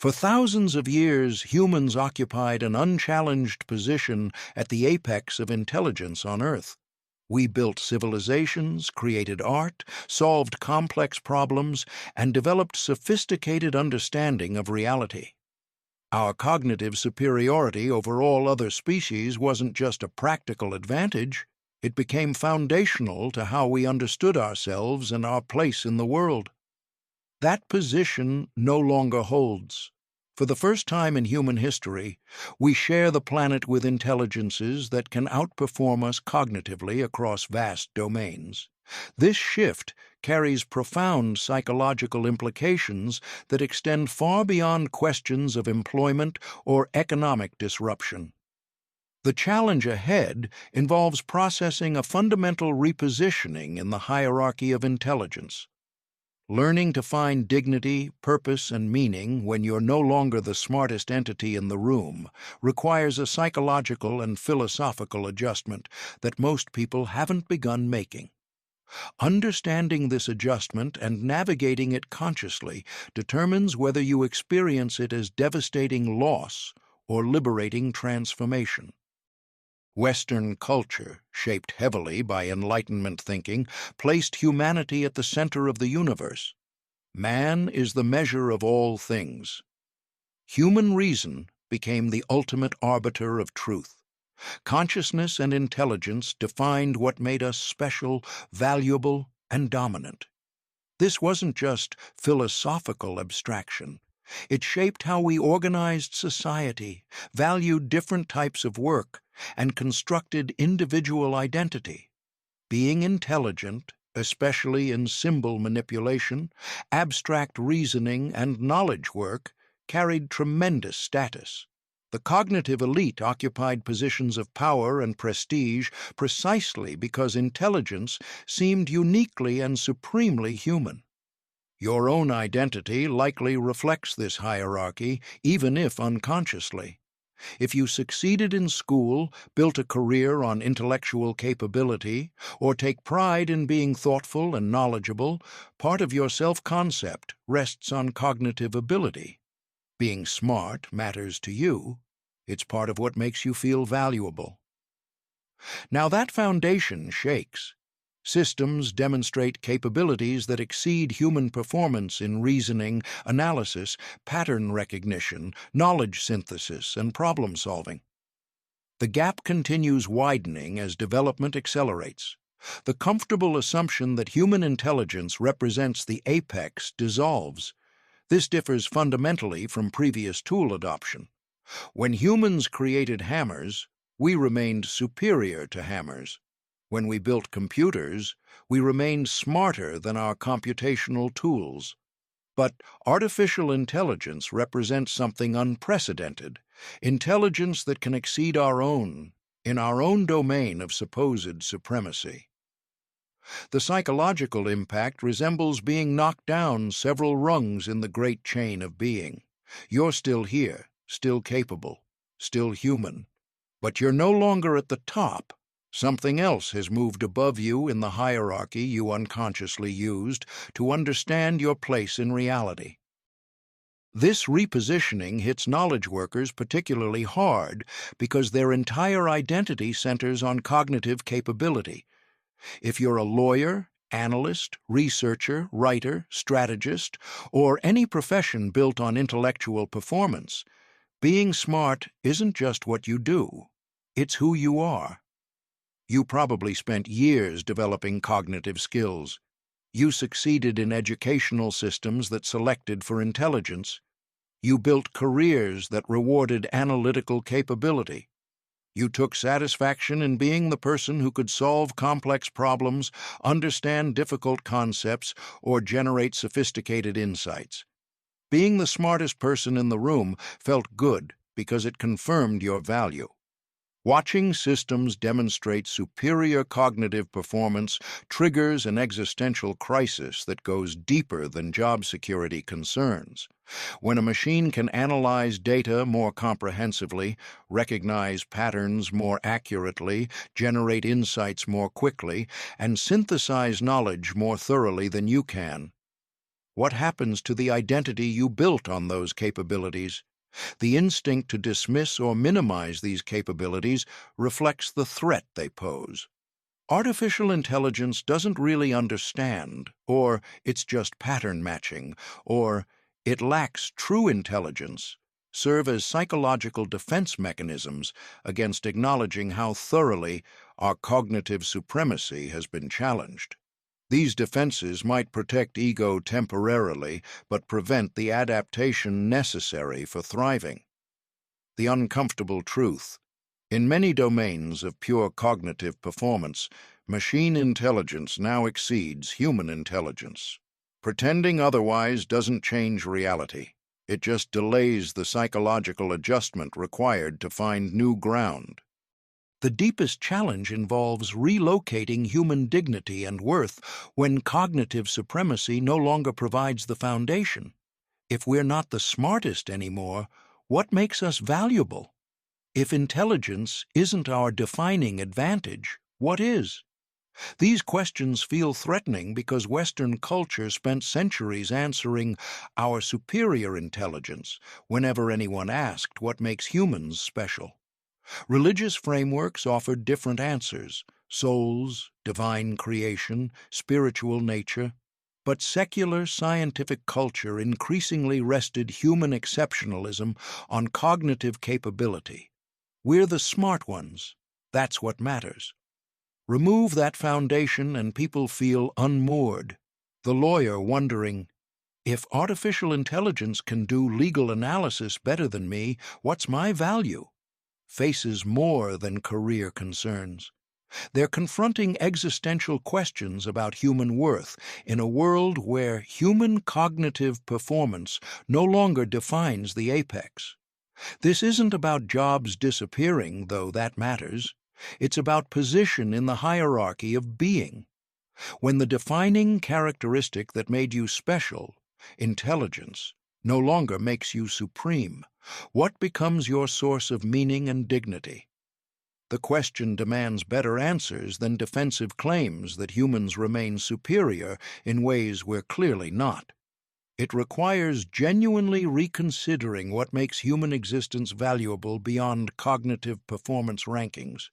For thousands of years, humans occupied an unchallenged position at the apex of intelligence on Earth. We built civilizations, created art, solved complex problems, and developed sophisticated understanding of reality. Our cognitive superiority over all other species wasn't just a practical advantage, it became foundational to how we understood ourselves and our place in the world. That position no longer holds. For the first time in human history, we share the planet with intelligences that can outperform us cognitively across vast domains. This shift carries profound psychological implications that extend far beyond questions of employment or economic disruption. The challenge ahead involves processing a fundamental repositioning in the hierarchy of intelligence. Learning to find dignity, purpose, and meaning when you're no longer the smartest entity in the room requires a psychological and philosophical adjustment that most people haven't begun making. Understanding this adjustment and navigating it consciously determines whether you experience it as devastating loss or liberating transformation. Western culture, shaped heavily by Enlightenment thinking, placed humanity at the center of the universe. Man is the measure of all things. Human reason became the ultimate arbiter of truth. Consciousness and intelligence defined what made us special, valuable, and dominant. This wasn't just philosophical abstraction. It shaped how we organized society, valued different types of work, and constructed individual identity. Being intelligent, especially in symbol manipulation, abstract reasoning, and knowledge work, carried tremendous status. The cognitive elite occupied positions of power and prestige precisely because intelligence seemed uniquely and supremely human. Your own identity likely reflects this hierarchy, even if unconsciously. If you succeeded in school, built a career on intellectual capability, or take pride in being thoughtful and knowledgeable, part of your self-concept rests on cognitive ability. Being smart matters to you. It's part of what makes you feel valuable. Now that foundation shakes. Systems demonstrate capabilities that exceed human performance in reasoning, analysis, pattern recognition, knowledge synthesis, and problem-solving. The gap continues widening as development accelerates. The comfortable assumption that human intelligence represents the apex dissolves. This differs fundamentally from previous tool adoption. When humans created hammers, we remained superior to hammers. When we built computers, we remained smarter than our computational tools. But artificial intelligence represents something unprecedented, intelligence that can exceed our own, in our own domain of supposed supremacy. The psychological impact resembles being knocked down several rungs in the great chain of being. You're still here, still capable, still human, but you're no longer at the top. Something else has moved above you in the hierarchy you unconsciously used to understand your place in reality. This repositioning hits knowledge workers particularly hard because their entire identity centers on cognitive capability. If you're a lawyer, analyst, researcher, writer, strategist, or any profession built on intellectual performance, being smart isn't just what you do, it's who you are. You probably spent years developing cognitive skills. You succeeded in educational systems that selected for intelligence. You built careers that rewarded analytical capability. You took satisfaction in being the person who could solve complex problems, understand difficult concepts, or generate sophisticated insights. Being the smartest person in the room felt good because it confirmed your value. Watching systems demonstrate superior cognitive performance triggers an existential crisis that goes deeper than job security concerns. When a machine can analyze data more comprehensively, recognize patterns more accurately, generate insights more quickly, and synthesize knowledge more thoroughly than you can, What happens to the identity you built on those capabilities? The instinct to dismiss or minimize these capabilities reflects the threat they pose. Artificial intelligence doesn't really understand, or it's just pattern matching, or it lacks true intelligence, serve as psychological defense mechanisms against acknowledging how thoroughly our cognitive supremacy has been challenged. These defenses might protect ego temporarily, but prevent the adaptation necessary for thriving. The uncomfortable truth. In many domains of pure cognitive performance, machine intelligence now exceeds human intelligence. Pretending otherwise doesn't change reality. It just delays the psychological adjustment required to find new ground. The deepest challenge involves relocating human dignity and worth when cognitive supremacy no longer provides the foundation. If we're not the smartest anymore, what makes us valuable? If intelligence isn't our defining advantage, what is? These questions feel threatening because Western culture spent centuries answering our superior intelligence whenever anyone asked what makes humans special. Religious frameworks offered different answers: souls, divine creation, spiritual nature. But secular scientific culture increasingly rested human exceptionalism on cognitive capability. We're the smart ones. That's what matters. Remove that foundation and people feel unmoored. The lawyer wondering, if artificial intelligence can do legal analysis better than me, what's my value? Faces more than career concerns. They're confronting existential questions about human worth in a world where human cognitive performance no longer defines the apex. This isn't about jobs disappearing, though that matters. It's about position in the hierarchy of being. When the defining characteristic that made you special, intelligence, no longer makes you supreme, what becomes your source of meaning and dignity? The question demands better answers than defensive claims that humans remain superior in ways we're clearly not. It requires genuinely reconsidering what makes human existence valuable beyond cognitive performance rankings.